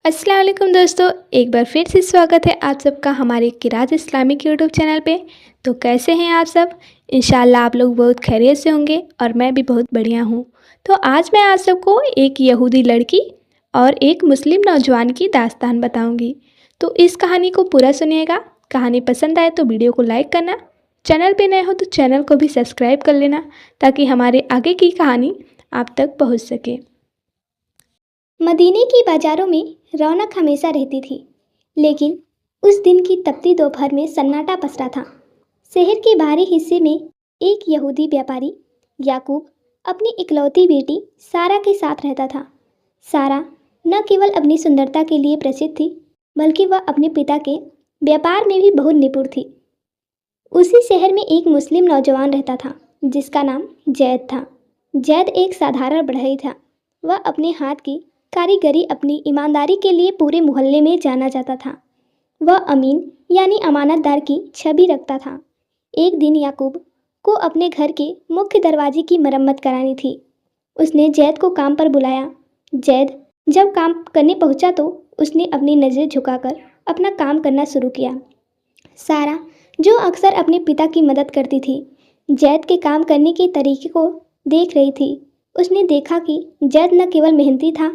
अस्सलाम वालेकुम दोस्तों, एक बार फिर से स्वागत है आप सबका हमारे किरात इस्लामिक यूट्यूब चैनल पे। तो कैसे हैं आप सब? इंशाल्लाह आप लोग बहुत खैरियत से होंगे और मैं भी बहुत बढ़िया हूँ। तो आज मैं आप सबको एक यहूदी लड़की और एक मुस्लिम नौजवान की दास्तान बताऊँगी। तो इस कहानी को पूरा सुनिएगा। कहानी पसंद आए तो वीडियो को लाइक करना, चैनल पर नए हो तो चैनल को भी सब्सक्राइब कर लेना ताकि हमारे आगे की कहानी आप तक पहुँच सके। मदीने की बाजारों में रौनक हमेशा रहती थी, लेकिन उस दिन की तपती दोपहर में सन्नाटा पसरा था। शहर के बाहरी हिस्से में एक यहूदी व्यापारी याकूब अपनी इकलौती बेटी सारा के साथ रहता था। सारा न केवल अपनी सुंदरता के लिए प्रसिद्ध थी, बल्कि वह अपने पिता के व्यापार में भी बहुत निपुण थी। उसी शहर में एक मुस्लिम नौजवान रहता था जिसका नाम जैद था। जैद एक साधारण बढ़ई था। वह अपने हाथ की कारीगरी अपनी ईमानदारी के लिए पूरे मोहल्ले में जाना जाता था। वह अमीन यानी अमानतदार की छवि रखता था। एक दिन याकूब को अपने घर के मुख्य दरवाजे की मरम्मत करानी थी। उसने जैद को काम पर बुलाया। जैद जब काम करने पहुंचा तो उसने अपनी नज़र झुकाकर अपना काम करना शुरू किया। सारा, जो अक्सर अपने पिता की मदद करती थी, जैद के काम करने के तरीके को देख रही थी। उसने देखा कि जैद न केवल मेहनती था,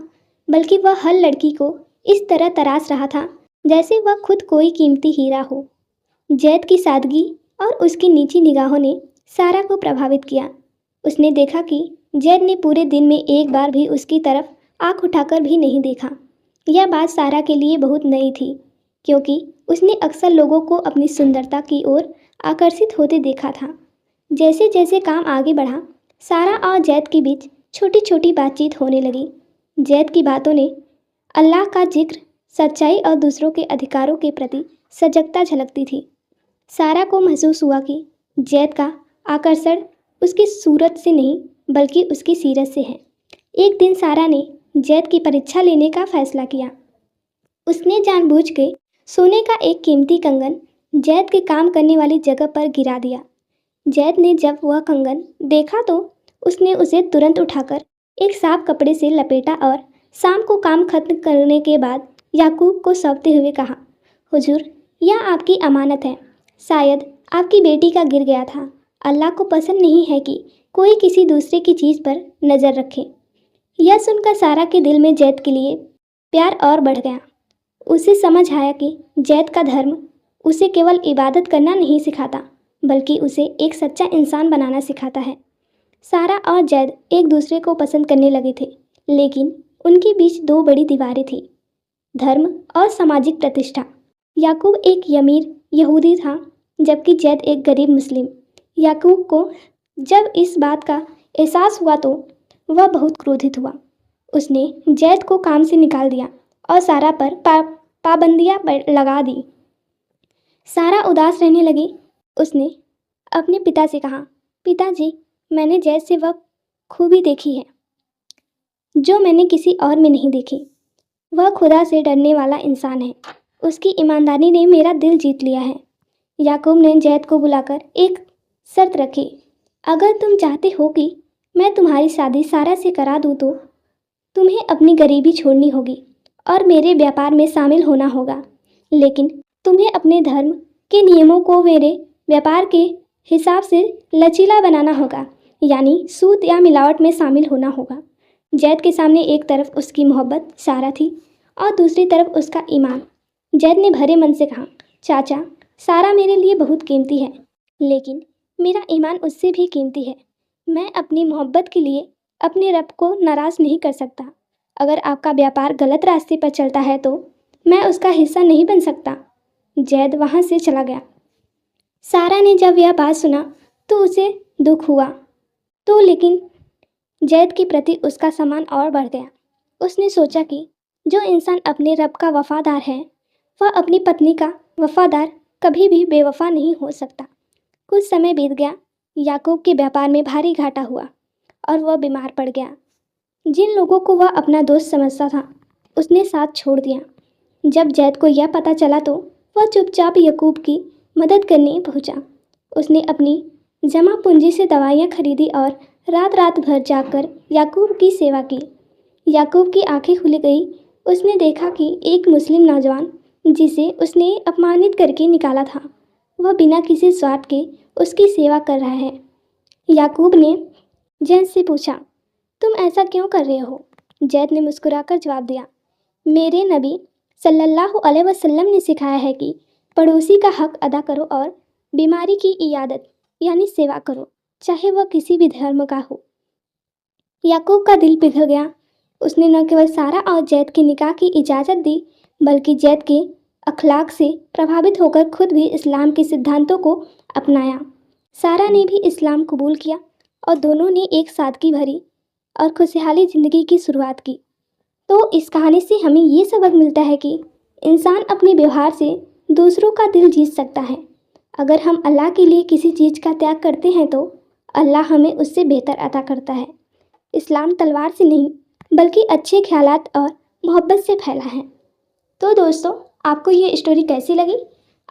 बल्कि वह हर लड़की को इस तरह तराश रहा था जैसे वह खुद कोई कीमती हीरा हो। जैद की सादगी और उसकी नीची निगाहों ने सारा को प्रभावित किया। उसने देखा कि जैद ने पूरे दिन में एक बार भी उसकी तरफ आंख उठाकर भी नहीं देखा। यह बात सारा के लिए बहुत नई थी, क्योंकि उसने अक्सर लोगों को अपनी सुंदरता की ओर आकर्षित होते देखा था। जैसे जैसे काम आगे बढ़ा, सारा और जैद के बीच छोटी छोटी बातचीत होने लगी। जैद की बातों ने अल्लाह का जिक्र, सच्चाई और दूसरों के अधिकारों के प्रति सजगता झलकती थी। सारा को महसूस हुआ कि जैद का आकर्षण उसकी सूरत से नहीं, बल्कि उसकी सीरत से है। एक दिन सारा ने जैद की परीक्षा लेने का फैसला किया। उसने जानबूझ के सोने का एक कीमती कंगन जैद के काम करने वाली जगह पर गिरा दिया। जैद ने जब वह कंगन देखा तो उसने उसे तुरंत उठाकर एक साफ कपड़े से लपेटा और शाम को काम खत्म करने के बाद याकूब को सौंपते हुए कहा, हुजूर, यह आपकी अमानत है। शायद आपकी बेटी का गिर गया था। अल्लाह को पसंद नहीं है कि कोई किसी दूसरे की चीज़ पर नज़र रखे। यह सुनकर सारा के दिल में जैद के लिए प्यार और बढ़ गया। उसे समझ आया कि जैद का धर्म उसे केवल इबादत करना नहीं सिखाता, बल्कि उसे एक सच्चा इंसान बनाना सिखाता है। सारा और जैद एक दूसरे को पसंद करने लगे थे, लेकिन उनके बीच दो बड़ी दीवारें थीं, धर्म और सामाजिक प्रतिष्ठा। याकूब एक अमीर यहूदी था, जबकि जैद एक गरीब मुस्लिम। याकूब को जब इस बात का एहसास हुआ तो वह बहुत क्रोधित हुआ। उसने जैद को काम से निकाल दिया और सारा पर पाबंदियां लगा दी। सारा उदास रहने लगी। उसने अपने पिता से कहा, पिताजी, मैंने जैद से वह खूबी देखी है जो मैंने किसी और में नहीं देखी। वह खुदा से डरने वाला इंसान है। उसकी ईमानदारी ने मेरा दिल जीत लिया है। याकूब ने जैद को बुलाकर एक शर्त रखी, अगर तुम चाहते हो कि मैं तुम्हारी शादी सारा से करा दूँ तो तुम्हें अपनी गरीबी छोड़नी होगी और मेरे व्यापार में शामिल होना होगा, लेकिन तुम्हें अपने धर्म के नियमों को मेरे व्यापार के हिसाब से लचीला बनाना होगा, यानी सूद या मिलावट में शामिल होना होगा। जैद के सामने एक तरफ उसकी मोहब्बत सारा थी और दूसरी तरफ उसका ईमान। जैद ने भरे मन से कहा, चाचा, सारा मेरे लिए बहुत कीमती है, लेकिन मेरा ईमान उससे भी कीमती है। मैं अपनी मोहब्बत के लिए अपने रब को नाराज़ नहीं कर सकता। अगर आपका व्यापार गलत रास्ते पर चलता है तो मैं उसका हिस्सा नहीं बन सकता। जैद वहाँ से चला गया। सारा ने जब यह बात सुना तो उसे दुख हुआ तो, लेकिन जैद के प्रति उसका सम्मान और बढ़ गया। उसने सोचा कि जो इंसान अपने रब का वफादार है, वह अपनी पत्नी का वफादार कभी भी बेवफा नहीं हो सकता। कुछ समय बीत गया। याकूब के व्यापार में भारी घाटा हुआ और वह बीमार पड़ गया। जिन लोगों को वह अपना दोस्त समझता था, उसने साथ छोड़ दिया। जब जैद को यह पता चला तो वह चुपचाप याकूब की मदद करने पहुंचा। उसने अपनी जमा पूंजी से दवाइयाँ खरीदी और रात रात भर जाकर याकूब की सेवा की। याकूब की आंखें खुल गई उसने देखा कि एक मुस्लिम नौजवान जिसे उसने अपमानित करके निकाला था, वह बिना किसी स्वार्थ के उसकी सेवा कर रहा है। याकूब ने जैद से पूछा, तुम ऐसा क्यों कर रहे हो? जैद ने मुस्कुराकर जवाब दिया, मेरे नबी सल्लल्लाहु अलैहि वसल्लम ने सिखाया है कि पड़ोसी का हक अदा करो और बीमारी की इयादत यानी सेवा करो, चाहे वह किसी भी धर्म का हो। याकूब का दिल पिघल गया। उसने न केवल सारा और जैद के निकाह की इजाज़त दी, बल्कि जैद के अखलाक से प्रभावित होकर खुद भी इस्लाम के सिद्धांतों को अपनाया। सारा ने भी इस्लाम कबूल किया और दोनों ने एक सादगी भरी और खुशहाली ज़िंदगी की शुरुआत की। तो इस कहानी से हमें ये सबक मिलता है कि इंसान अपने व्यवहार से दूसरों का दिल जीत सकता है। अगर हम अल्लाह के लिए किसी चीज़ का त्याग करते हैं तो अल्लाह हमें उससे बेहतर अता करता है। इस्लाम तलवार से नहीं बल्कि अच्छे ख्यालात और मोहब्बत से फैला है। तो दोस्तों, आपको ये स्टोरी कैसी लगी?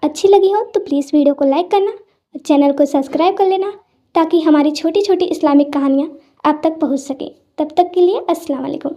अच्छी लगी हो तो प्लीज़ वीडियो को लाइक करना और चैनल को सब्सक्राइब कर लेना, ताकि हमारी छोटी छोटी इस्लामिक कहानियाँ आप तक पहुँच सकें। तब तक के लिए अस्सलाम वालेकुम।